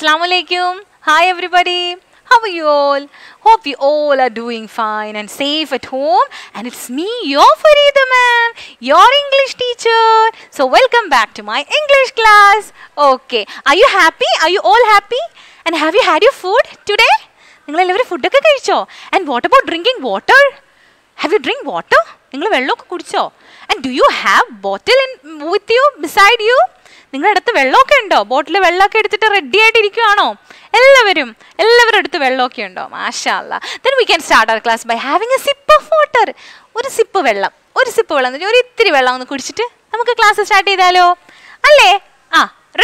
Assalamu alaikum. Hi everybody. How are you all? Hope you all are doing fine and safe at home. And it's me, your Farida ma'am, your English teacher. So welcome back to my English class. Okay. Are you happy? Are you all happy? And have you had your food today? And what about drinking water? Have you drink water? And do you have bottle with you, beside you? നിങ്ങളുടെ വെള്ളമൊക്കെ ഉണ്ടോ? ബോട്ടിൽ വെള്ളമൊക്കെ എടുത്തിട്ട് ready ആയിട്ടിരിക്കുകയാണോ? എല്ലാവരും അടുത്ത് വെള്ളമൊക്കെ ഉണ്ടോ? മാഷാ അല്ലാഹ്. Then we can start our class by having a sip of water. ഒരു സിപ്പ് വെള്ളം എന്ന് പറഞ്ഞാൽ ഒരു ഇത്തിരി വെള്ളം ഒന്ന് കുടിച്ചിട്ട് നമുക്ക് ക്ലാസ് സ്റ്റാർട്ട് ചെയ്താലോ? അല്ലേ?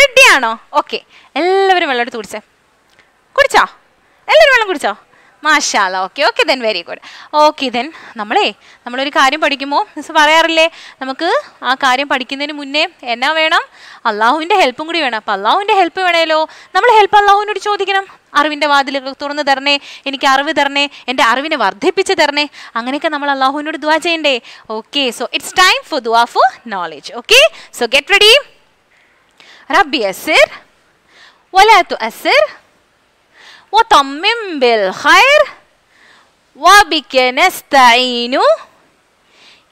റെഡി ആണോ? ഓക്കെ, എല്ലാവരും വെള്ളം എടുത്ത് കുടിച്ചോ? എല്ലാവരും വെള്ളം കുടിച്ചോ? മാഷാ അല്ലാഹ്. Okay then very good. Okay then നമ്മളൊരു കാര്യം പഠിക്കുമ്പോൾ മിസ് പറയാറില്ലേ, നമുക്ക് ആ കാര്യം പഠിക്കുന്നതിന് മുന്നേ എന്നാ വേണം? അള്ളാഹുവിൻ്റെ ഹെൽപ്പും കൂടി വേണം. അപ്പം അള്ളാഹുവിൻ്റെ ഹെൽപ്പ് വേണമല്ലോ. നമ്മൾ ഹെൽപ്പ് അള്ളാഹുവിനോട് ചോദിക്കണം. അറിവിൻ്റെ വാതിലുകൾ തുറന്ന് തരണേ, എനിക്ക് അറിവ് തരണേ, എൻ്റെ അറിവിനെ വർദ്ധിപ്പിച്ച് തരണേ. അങ്ങനെയൊക്കെ നമ്മൾ അള്ളാഹുവിനോട് ദുആ ചെയ്യണ്ടേ? Okay, so it's time for ദുആ for knowledge. Okay, so get ready. റബ്ബി യസ്സിർ വലാ തുഅസ്സിർ وطمم بالخير وبك نستعين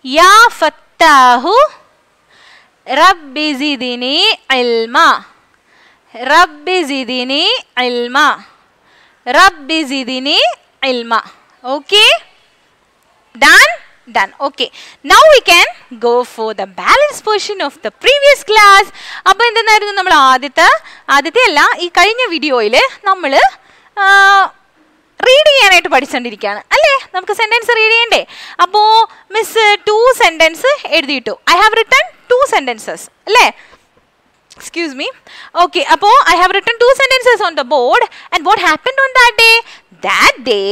يا فتاه رب زدني علما رب زدني علما رب زدني علما. Okay, done. Okay, now we can go for the balance portion of the previous class. അപ്പോൾ എന്തായിരുന്നു നമ്മൾ ആദ്യത്തെ അല്ല, ഈ കഴിഞ്ഞ വീഡിയോയിൽ നമ്മൾ റീഡ് ചെയ്യാനായിട്ട് പഠിച്ചുകൊണ്ടിരിക്കുകയാണ് അല്ലേ? നമുക്ക് സെൻറ്റൻസ് റീഡ് ചെയ്യണ്ടേ? അപ്പോൾ മിസ് 2 സെൻറ്റൻസ് എഴുതിയിട്ടു. ഐ ഹാവ് റിട്ടൺ 2 സെൻറ്റൻസസ് അല്ലേ? Excuse me. Okay, അപ്പോൾ I have written 2 sentences on the board, and what happened on that day? That day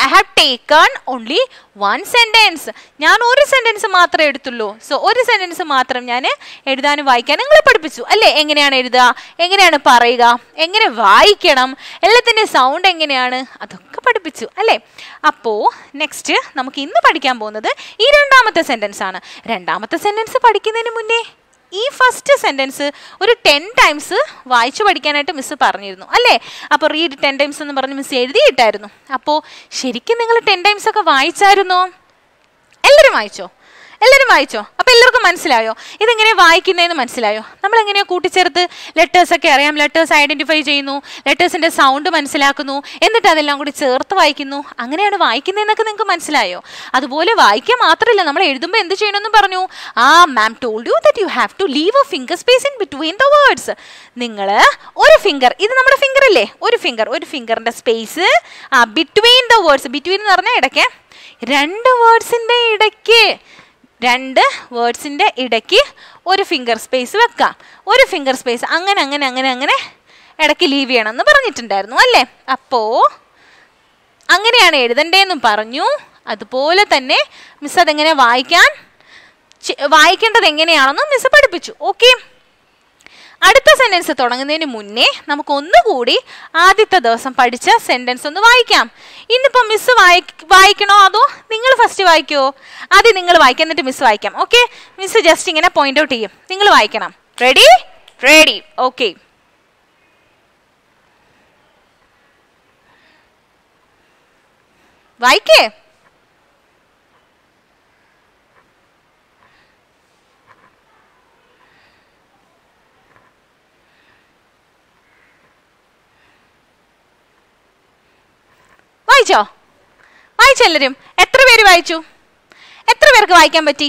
I have taken only 1 sentence. ഞാൻ ഒരു sentence മാത്രമേ എടുത്തുള്ളൂ. So ഒരു sentence മാത്രം ഞാൻ എഴുതാനും വായിക്കാനും നിങ്ങളെ പഠിപ്പിച്ചു അല്ലേ? എങ്ങനെയാണ് എഴുതുക, എങ്ങനെയാണ് പറയുക, എങ്ങനെ വായിക്കണം, എല്ലാത്തിൻ്റെ സൗണ്ട് എങ്ങനെയാണ്, അതൊക്കെ പഠിപ്പിച്ചു അല്ലേ? അപ്പോൾ നെക്സ്റ്റ് നമുക്ക് ഇന്ന് പഠിക്കാൻ പോകുന്നത് ഈ രണ്ടാമത്തെ സെൻറ്റൻസ് ആണ്. രണ്ടാമത്തെ സെൻറ്റൻസ് പഠിക്കുന്നതിന് മുന്നേ ഈ ഫസ്റ്റ് സെൻറ്റൻസ് ഒരു 10 ടൈംസ് വായിച്ചു പഠിക്കാനായിട്ട് മിസ്സ് പറഞ്ഞിരുന്നു അല്ലേ? അപ്പോൾ റീഡ് 10 ടൈംസ് എന്ന് പറഞ്ഞ് മിസ്സ് എഴുതിയിട്ടായിരുന്നു. അപ്പോൾ ശരിക്കും നിങ്ങൾ 10 ടൈംസ് ഒക്കെ വായിച്ചായിരുന്നോ? എല്ലാവരും വായിച്ചോ? അപ്പോൾ എല്ലാവർക്കും മനസ്സിലായോ ഇതെങ്ങനെ വായിക്കുന്നതെന്ന്? മനസ്സിലായോ? നമ്മളെങ്ങനെയാണ് കൂട്ടിച്ചേർത്ത് ലെറ്റേഴ്സൊക്കെ അറിയാം, ലെറ്റേഴ്സ് ഐഡൻറ്റിഫൈ ചെയ്യുന്നു, ലെറ്റേഴ്സിൻ്റെ സൗണ്ട് മനസ്സിലാക്കുന്നു, എന്നിട്ട് അതെല്ലാം കൂടി ചേർത്ത് വായിക്കുന്നു. അങ്ങനെയാണ് വായിക്കുന്നതെന്നൊക്കെ നിങ്ങൾക്ക് മനസ്സിലായോ? അതുപോലെ വായിക്കുക മാത്രമല്ല, നമ്മൾ എഴുതുമ്പോൾ എന്ത് ചെയ്യണമെന്ന് പറഞ്ഞു? Ma'am told you that you have to leave a finger space in between the words. നിങ്ങൾ ഒരു ഫിംഗർ, ഇത് നമ്മുടെ ഫിംഗർ അല്ലേ, ഒരു ഫിംഗറിൻ്റെ space between the words. Between എന്ന് പറഞ്ഞാൽ ഇടയ്ക്ക്, 2 വേർഡ്സിൻ്റെ ഇടയ്ക്ക് ഒരു ഫിംഗർ സ്പേസ് വെക്കാം. ഒരു ഫിംഗർ സ്പേസ് അങ്ങനെ ഇടയ്ക്ക് ലീവ് ചെയ്യണം എന്ന് പറഞ്ഞിട്ടുണ്ടായിരുന്നു അല്ലേ? അപ്പോൾ അങ്ങനെയാണ് എഴുതണ്ടേന്നും പറഞ്ഞു. അതുപോലെ തന്നെ മിസ് അതെങ്ങനെ വായിക്കേണ്ടത് എങ്ങനെയാണെന്നും മിസ് പഠിപ്പിച്ചു. ഓക്കെ, അടുത്ത സെൻറ്റൻസ് തുടങ്ങുന്നതിന് മുന്നേ നമുക്ക് ഒന്നുകൂടി ആദ്യത്തെ ദിവസം പഠിച്ച സെൻറ്റൻസ് ഒന്ന് വായിക്കാം. ഇന്നിപ്പോൾ മിസ് വായിക്കണോ അതോ നിങ്ങൾ ഫസ്റ്റ് വായിക്കുമോ? ആദ്യം നിങ്ങൾ വായിക്കാം, എന്നിട്ട് മിസ് വായിക്കാം. ഓക്കെ, മിസ് ജസ്റ്റ് ഇങ്ങനെ പോയിന്റ് ഔട്ട് ചെയ്യും, നിങ്ങൾ വായിക്കണം. റെഡി? ഓക്കെ. വായിക്കേ. വായിച്ചെല്ലാവരും? എത്ര പേര് വായിച്ചു? എത്ര പേർക്ക് വായിക്കാൻ പറ്റി?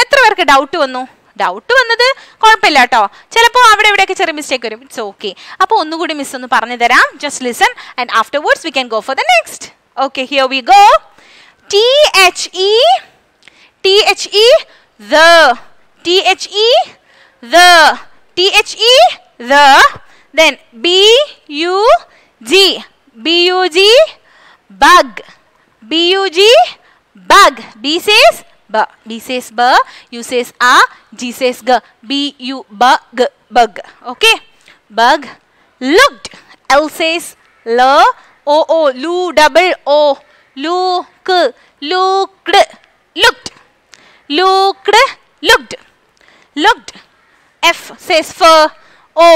എത്ര പേർക്ക് ഡൗട്ട് വന്നു? ഡൗട്ട് വന്നത് കുഴപ്പമില്ല കേട്ടോ, ചിലപ്പോൾ അവിടെ ഇവിടെയൊക്കെ ചെറിയ മിസ്റ്റേക്ക് വരും. It's okay. അപ്പോൾ ഒന്നുകൂടി മിസ് ഒന്ന് പറഞ്ഞു തരാം. Just listen and afterwards we can go for the next. Okay, here we go. THE the, then BUG bug. B says ba, U says a, G says g. Bug. Okay, bug. Looked. L says l, o lu double o, looked. F says f, o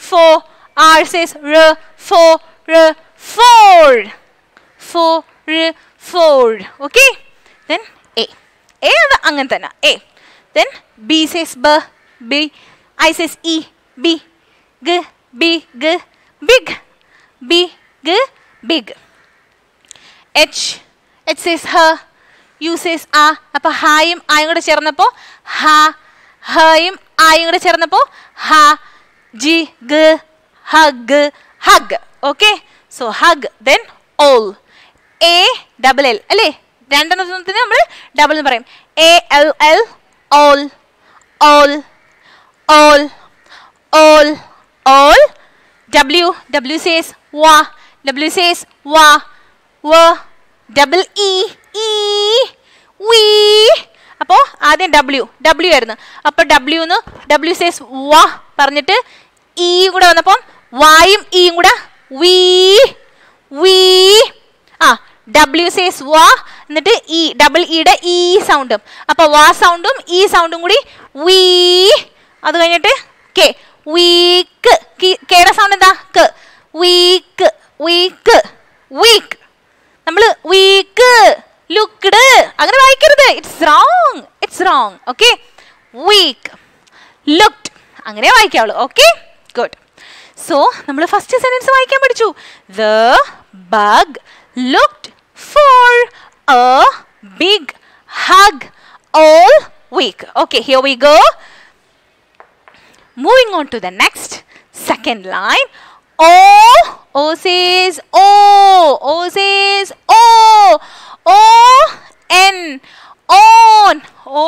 four. R says R, four, R, fold. Fold, fold. Okay? Then A. A is angantana. A. Then B says B, B. I says E, B. G, B, G, big. B, G, big. H. H says her. U says A. Appa haim ayum kude chernappo ha. Haim ayum kude chernappo ha. G, G, hug, hug. Okay? So hug. Then all. A double L. അല്ലേ രണ്ടെണ്ണത്തിന് നമ്മൾ double എന്ന് പറയും. A L L all, all, all, all, all. W, W says wa. W says wa, wa. Double E, E, we. അപ്പോൾ ആദ്യം W, W ആയിരുന്നു. അപ്പോൾ W ന്ന് W says wa പറഞ്ഞിട്ട് E കൂടെ വന്നപ്പോൾ വായും ഇയും കൂടെ we, we. W says wa എന്നിട്ട് E ഡബിൾ ഇയുടെ E സൗണ്ടും. അപ്പോൾ വാ സൗണ്ടും E സൗണ്ടും കൂടി we. അത് കഴിഞ്ഞിട്ട് K, weak. കെയുടെ സൗണ്ട് എന്താ? ക. weak, weak, weak. നമ്മൾ weak, looked അങ്ങനെ വായിക്കരുത്. It's wrong. Okay? weak, looked അങ്ങനെ വായിക്കാവുള്ളൂ. Okay? Good. So നമ്മൾ ഫസ്റ്റ് സെന്റൻസ് വായിക്കാൻ പഠിച്ചു. The bug looked for a big hug all week. Okay, here we go. Moving on to the next second line. O says O. O says O. O N. On. O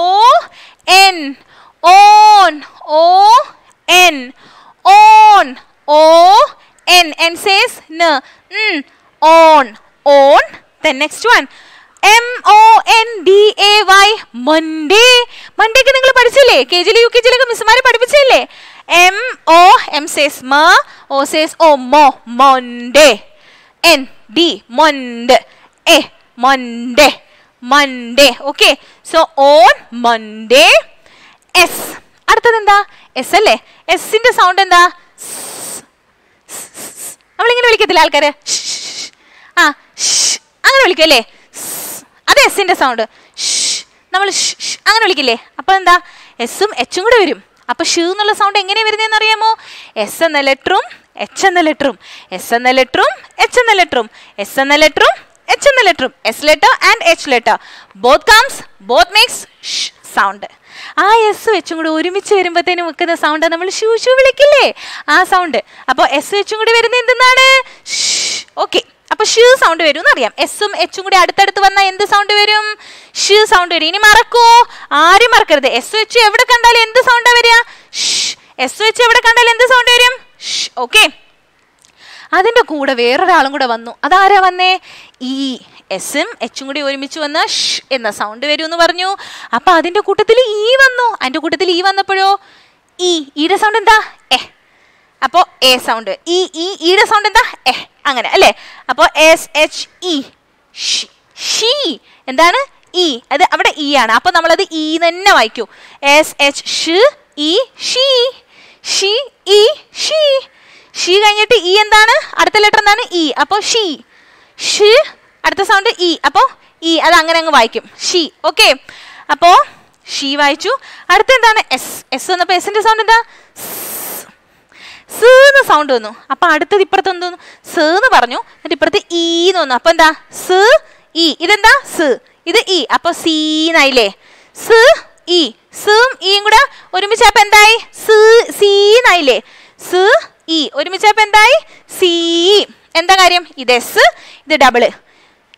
N. On. O N. On. O N. N says N. On. On. Then next one. MONDAY. Monday. Monday ke ningal padichille. KG UKG like missmare padippichille. M says ma. O says O. Mo. Monday. N D. Monday. A. Monday. Monday. Okay. So on Monday. S. അടുത്തത് എന്താ? S അല്ലേ? എസിന്റെ sound എന്താ? നമ്മളിങ്ങനെ വിളിക്കത്തില്ല ആൾക്കാര്? അങ്ങനെ വിളിക്കും അല്ലേ? അത് എസിന്റെ സൗണ്ട്. നമ്മൾ അങ്ങനെ വിളിക്കില്ലേ? അപ്പൊ എന്താ? എസും എച്ചും കൂടെ വരും. അപ്പൊ ഷ് എന്നുള്ള സൗണ്ട് എങ്ങനെയാ വരുന്നതെന്ന് അറിയാമോ? എസ് എന്ന ലെറ്ററും എച്ച് എന്ന ലെറ്ററും, എസ് എന്ന ലെറ്ററും എച്ച് എന്ന ലെറ്ററും, എസ് എന്ന ലെറ്ററും എച്ച് എന്ന ലെറ്ററും, S letter and H letter both comes, both makes sound. ആ എസ് വെച്ചും കൂടി ഒരുമിച്ച് വരുമ്പോഴത്തേനും വെക്കുന്ന സൗണ്ട് നമ്മൾ ഷൂ ഷൂ വിളിക്കില്ലേ? ആ സൗണ്ട്. അപ്പോൾ എസ് വെച്ചും കൂടി വരുന്നത് എന്തെന്നാണ്? ഓക്കെ. അപ്പൊ ഷ് സൗണ്ട് വരും എന്നറിയാം. എസും എച്ചും കൂടി അടുത്തടുത്ത് വന്നാൽ എന്ത് സൗണ്ട് വരും? ഷ് സൗണ്ട് വരും. ഇനി മറക്കോ? ആരും മറക്കരുത്. എസ് വെച്ച് എവിടെ കണ്ടാലും എന്ത് സൗണ്ടാ വരിക? എസ് വെച്ച് എവിടെ കണ്ടാലും എന്ത് സൗണ്ട് വരും? ഓക്കെ. അതിൻ്റെ കൂടെ വേറൊരാളും കൂടെ വന്നു. അതാരാ വന്നേ? ഈ എസും എച്ചും കൂടി ഒരുമിച്ച് വന്ന ഷ് എന്ന സൗണ്ട് വരും എന്ന് പറഞ്ഞു. അപ്പൊ അതിന്റെ കൂട്ടത്തിൽ ഈ വന്നു. അതിന്റെ കൂട്ടത്തിൽ ഈ വന്നപ്പോഴോ ഈയുടെ സൗണ്ട് എന്താ? എ. അപ്പോ എ സൗണ്ട്. ഈയുടെ സൗണ്ട് എന്താ? എ. അങ്ങനെ അല്ലേ? അപ്പോ എസ് എച്ച് ഇ ഷീ. എന്താണ്? ഇ. അത് അവിടെ ഇ ആണ്. അപ്പൊ നമ്മളത് ഇ തന്നെ വായിക്കൂ. S H sh E she. She E she. She കഴിഞ്ഞിട്ട് ഇ എന്താണ്? അടുത്ത ലെറ്റർ എന്താണ്? ഇ. അപ്പോ ഷീ. ഷ് അടുത്ത സൗണ്ട് ഇ. അപ്പോ ഇ. അത് അങ്ങനെ അങ്ങ് വായിക്കും. ഷീ. ഓക്കെ. അപ്പോ ഷീ വായിച്ചു. അടുത്ത എന്താണ്? എസ്. എസ് വന്നപ്പോ എസിന്റെ സൗണ്ട് എന്താ? എന്ന് സൗണ്ട് വന്നു. അപ്പൊ അടുത്തത് ഇപ്പുറത്ത് എന്ത് വന്നു? സ് എന്ന് പറഞ്ഞു. എന്നിട്ട് ഇപ്പുറത്ത് ഈ എന്ന് വന്നു. അപ്പൊ എന്താ? സ് ഇ. ഇതെന്താ? സ്. ഇത് ഇ. അപ്പൊ സീന്നായില്ലേ? സ് ഇ. സും ഇയും കൂടെ ഒരുമിച്ചപ്പോ എന്തായി? സീന്നായില്ലേ? സ് ഇ ഒരുമിച്ചപ്പോ എന്തായി? സീ. എന്താ കാര്യം? ഇത് എസ്, ഇത് ഡബിള്.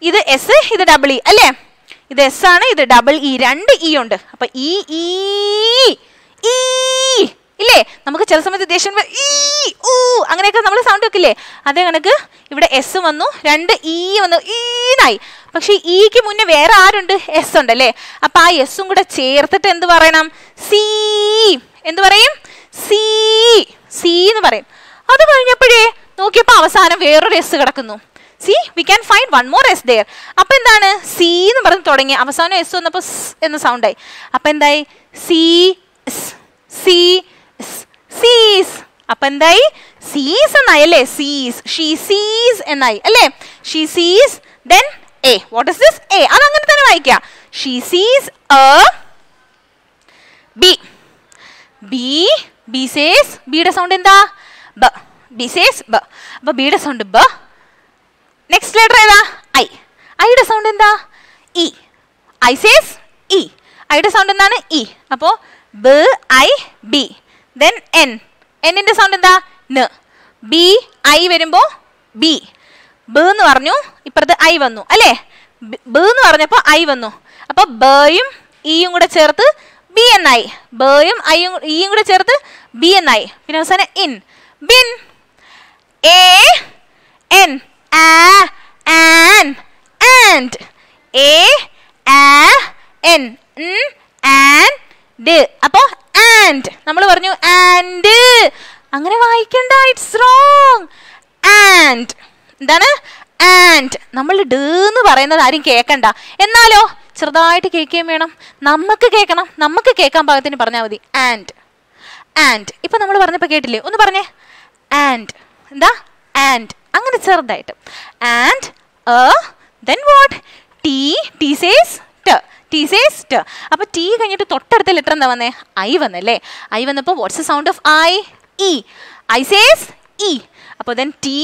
ഇത് എസ്, ഇത് ഡബിൾ ഇ അല്ലേ? ഇത് എസ് ആണ്, ഇത് ഡബിൾ ഇ. രണ്ട് ഇ ഉണ്ട്. അപ്പൊ ഇ ഇല്ലേ? നമുക്ക് ചില സമയത്ത് ദേഷ്യം അങ്ങനെയൊക്കെ നമ്മൾ സൗണ്ട് വെക്കില്ലേ? അതേ കണക്ക് ഇവിടെ എസ് വന്നു, രണ്ട് ഇ വന്നു, ഈന്നായി. പക്ഷെ ഇക്ക് മുന്നേ വേറെ ആരുണ്ട്? എസ് ഉണ്ടല്ലേ? അപ്പൊ ആ എസും കൂടെ ചേർത്തിട്ട് എന്ത് പറയണം? സീ. എന്ത് പറയും? സീ. സീ എന്ന് പറയും. അത് കഴിഞ്ഞപ്പോഴേ നോക്കിയപ്പോ അവസാനം വേറൊരു എസ് കിടക്കുന്നു. See we can find one more S there. അപ്പൊ എന്താണ്? സി എന്ന് പറഞ്ഞ് തുടങ്ങി. അവസാനം എസ് വന്നപ്പോ എന്ന സൗണ്ടായി. അപ്പൊ എന്തായി? സീ സീ സീസ്. അപ്പൊ എന്തായി? സീസ് എന്നായി അല്ലേ? സീസ്. ഷീ സീസ് എന്നായി അല്ലേ? She sees. Then a. What is this? A. അത് അങ്ങനെ തന്നെ വായിക്കാം. She sees a bee. B. B says. ബിയുടെ സൗണ്ട് എന്താ? ബ. ബി സേസ് ബ. അപ്പൊ ബിയുടെ സൗണ്ട് ബ. നെക്സ്റ്റ് ലെറ്റർ ഏതാ? ഐ. ഐയുടെ സൗണ്ട് എന്താ? ഇ. ഐ സേസ് ഇ. ഐയുടെ സൗണ്ട് എന്താണ്? ഇ. അപ്പോ ബ ഐ ബി. Then N. എന്നിന്റെ സൗണ്ട് എന്താ? ന. ബി ഐ വരുമ്പോ ബി. ബ എന്ന് പറഞ്ഞു, ഇപ്പുറത്ത് ഐ വന്നു അല്ലേ? ബ എന്ന് പറഞ്ഞപ്പോ ഐ വന്നു. അപ്പൊ ബയും ഇയും കൂടെ ചേർത്ത് ബി എന്നായി. ബയും ഇയും കൂടെ ചേർത്ത് ബി എന്നായി. പിന്നെ അവസാനം ഇൻ. ബിൻ. A N. ആ ആൻ. ആൻഡ്. എ ആ എൻ. ആൻഡ്. അപ്പോ ആൻഡ്. നമ്മൾ പറഞ്ഞു ആൻഡ്. അങ്ങനെ വായിക്കണ്ട, ഇറ്റ്സ് റോങ്. ആൻഡ്. എന്താണ്? ആൻഡ്. നമ്മൾ ഡ എന്ന് പറയുന്നത് ആരും കേൾക്കണ്ട. എന്നാലോ ചെറുതായിട്ട് കേൾക്കുകയും വേണം. നമുക്ക് കേൾക്കണം. നമുക്ക് കേൾക്കാൻ പാകത്തിന് പറഞ്ഞാൽ മതി. ആൻഡ്. ആൻഡ്. ഇപ്പൊ നമ്മൾ പറഞ്ഞപ്പോ കേട്ടില്ലേ? ഒന്ന് പറഞ്ഞേ. ആൻഡ്. എന്താ? ആൻഡ്. അങ്ങനെ ചെറുതായിട്ട്. And then what? T. T says T. T says T. അപ്പൊ ടി കഴിഞ്ഞിട്ട് തൊട്ടടുത്ത ലെറ്റർ എന്താ വന്നേ? ഐ വന്നല്ലേ? ഐ വന്നപ്പോ what's the sound of I? E. I says E. അപ്പൊ then ടി.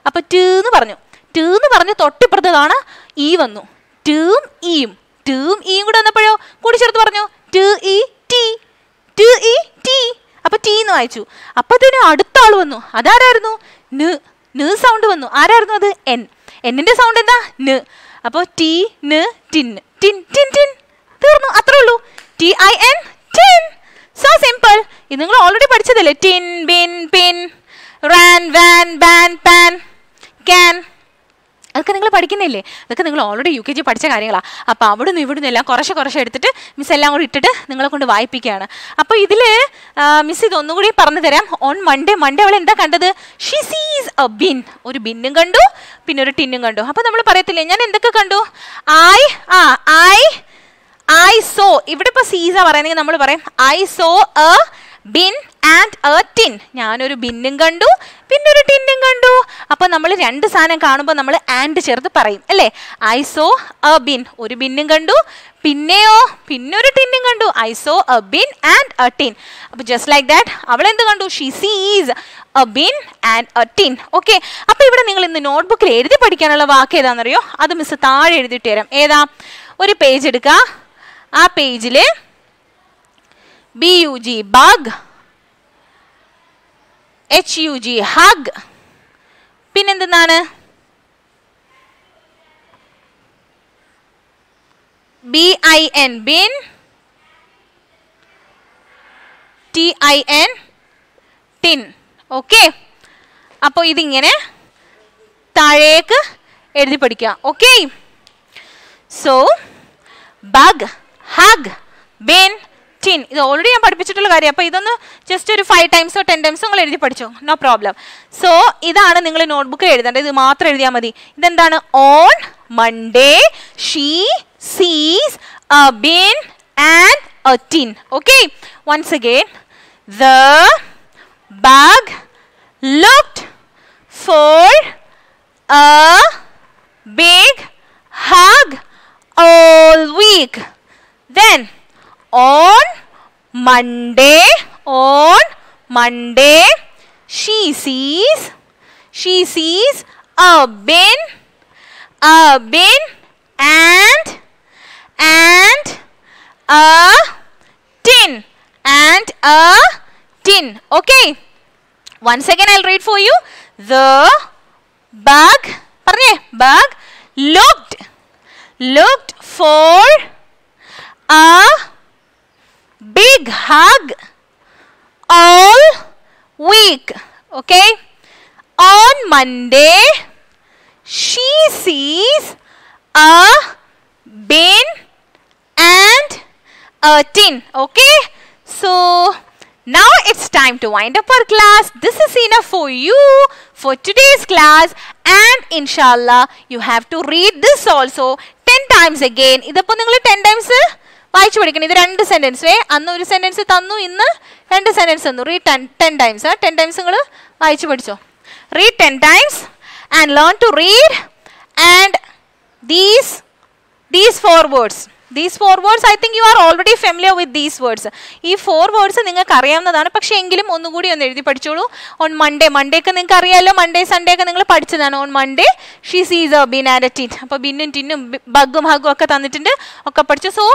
അപ്പൊ ട് എന്ന് പറഞ്ഞു. ട് എന്ന് പറഞ്ഞ് തൊട്ടിപ്പുറത്താണ് ഇ വന്നു. ടും ഇയും. ടും ഇയും കൂടെ വന്നപ്പോഴോ കൂടി ചേർത്ത് പറഞ്ഞു ട് ഇ ടി. ട് ഇ ടി. അപ്പൊ ടി എന്ന് വായിച്ചു. അപ്പത്തേനും അടുത്ത ആള് വന്നു. അതാരായിരുന്നു? ന്. ന് സൗണ്ട് വന്നു. ആരായിരുന്നു അത്? എൻ. എന്നിന്റെ സൗണ്ട് എന്താ? ന്. അപ്പൊ ടി ന് ടിൻ. Tin tin tin. തീർന്നു. അത്രേ ഉള്ളൂ. T I N. Tin. So simple. ഇത് നിങ്ങൾ ഓൾറെഡി പഠിച്ചതല്ലേ? Tin, bin, pin, ran, van, ban, pan, can. അതൊക്കെ നിങ്ങൾ പഠിക്കുന്നില്ലേ? അതൊക്കെ നിങ്ങൾ ഓൾറെഡി UKG പഠിച്ച കാര്യങ്ങളാണ്. അപ്പോൾ അവിടുന്ന് ഇവിടുന്ന് എല്ലാം കുറച്ച് എടുത്തിട്ട് മിസ് എല്ലാം കൂടി ഇട്ടിട്ട് നിങ്ങളെ കൊണ്ട് വായിപ്പിക്കുകയാണ്. അപ്പോൾ ഇതിൽ മിസ് ഇതൊന്നും കൂടി പറഞ്ഞു തരാം. ഓൺ മൺഡേ അവൾ എന്താ കണ്ടത്? She sees a bin. ഒരു ബിന്നും കണ്ടു, പിന്നെ ഒരു ടിന്നും കണ്ടു. അപ്പോൾ നമ്മൾ പറയത്തില്ലേ ഞാൻ എന്തൊക്കെ കണ്ടു? I so. ഇവിടെ ഇപ്പോൾ സീസ പറയുന്നെങ്കിൽ നമ്മൾ പറയും I so A bin and a tin. ഞാനൊരു ബിന്നും കണ്ടു, പിന്നെ ഒരു ടിന്നും കണ്ടു. അപ്പൊ നമ്മൾ രണ്ട് സാധനം കാണുമ്പോൾ നമ്മൾ ആൻഡ് ചേർത്ത് പറയും അല്ലേ? I so A bin. ഒരു ബിന്നും കണ്ടു, പിന്നെയോ പിന്നെ ഒരു ടിന്നും കണ്ടു. I so A bin and a tin. അപ്പൊ ജസ്റ്റ് ലൈക്ക് ദാറ്റ് അവൾ എന്ത് കണ്ടു? She sees a bin and a tin. Okay. അപ്പൊ ഇവിടെ നിങ്ങൾ ഇന്ന് നോട്ട്ബുക്കിൽ എഴുതി പഠിക്കാനുള്ള വാക്ക് ഏതാണെന്നറിയോ? അത് മിസ് താഴെ എഴുതിയിട്ട് തരാം. ഏതാ? ഒരു പേജ് എടുക്കുക. ആ പേജില് BUG bug, HUG hug, പിന്നെന്താണ്? BIN bin, TIN tin. Okay. അപ്പോൾ ഇതിങ്ങനെ താഴേക്ക് എഴുതി പഠിക്കാം. Okay. So bug, hug, bin, tin. ഇത് ഓൾറെഡി ഞാൻ പഠിപ്പിച്ചിട്ടുള്ള കാര്യം. അപ്പോൾ ഇതൊന്ന് ജസ്റ്റ് ഒരു 5 ടൈംസോ 10 ടൈംസോ നിങ്ങൾ എഴുതി പഠിച്ചോ. No problem. സോ ഇതാണ് നിങ്ങൾ നോട്ട്ബുക്കിൽ എഴുതേണ്ടത്. ഇത് മാത്രം എഴുതിയാൽ മതി. ഇതെന്താണ്? On Monday she sees a bin and a tin. Okay. Once again. The bug looked for a big hug all week. Then on Monday she sees a bin and a tin. Okay. Once again I'll read for you. The bug looked for a big hug all week. Okay. On Monday she sees a bin and a tin. Okay. So now it's time to wind up our class. This is enough for you for today's class, and inshallah you have to read this also 10 times again. ഇതപ്പോൾ നിങ്ങൾ 10 times വായിച്ചു പഠിക്കണം. ഇത് 2 sentence. അന്ന് ഒരു sentence തന്നു, ഇന്ന് 2 sentence തന്നു. Read 10 times. 10 ടൈംസ് നിങ്ങൾ വായിച്ചു പഠിച്ചോ. Read 10 times and learn to read and these 4 words. These 4 words, I think you are already familiar with these words. ഈ 4 words നിങ്ങൾക്ക് അറിയാവുന്നതാണ്. പക്ഷേ എങ്കിലും ഒന്നുകൂടി ഒന്ന് എഴുതി പഠിച്ചോളൂ. ഓൺ മൺഡേ ഒക്കെ നിങ്ങൾക്ക് അറിയാമല്ലോ. മൺഡേ സൺഡേ ഒക്കെ നിങ്ങൾ പഠിച്ചതാണ്. On Monday she sees a bin and a tin. അപ്പോൾ ബിന്നും ടിന്നും ബഗ്ഗും ഹഗ്ഗും ഒക്കെ തന്നിട്ടുണ്ട്, ഒക്കെ പഠിച്ചു. So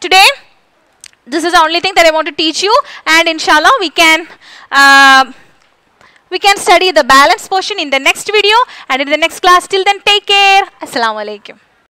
today this is the only thing that I want to teach you, and inshallah we can study the balance portion in the next video and in the next class. Till then, take care. Assalamu alaikum.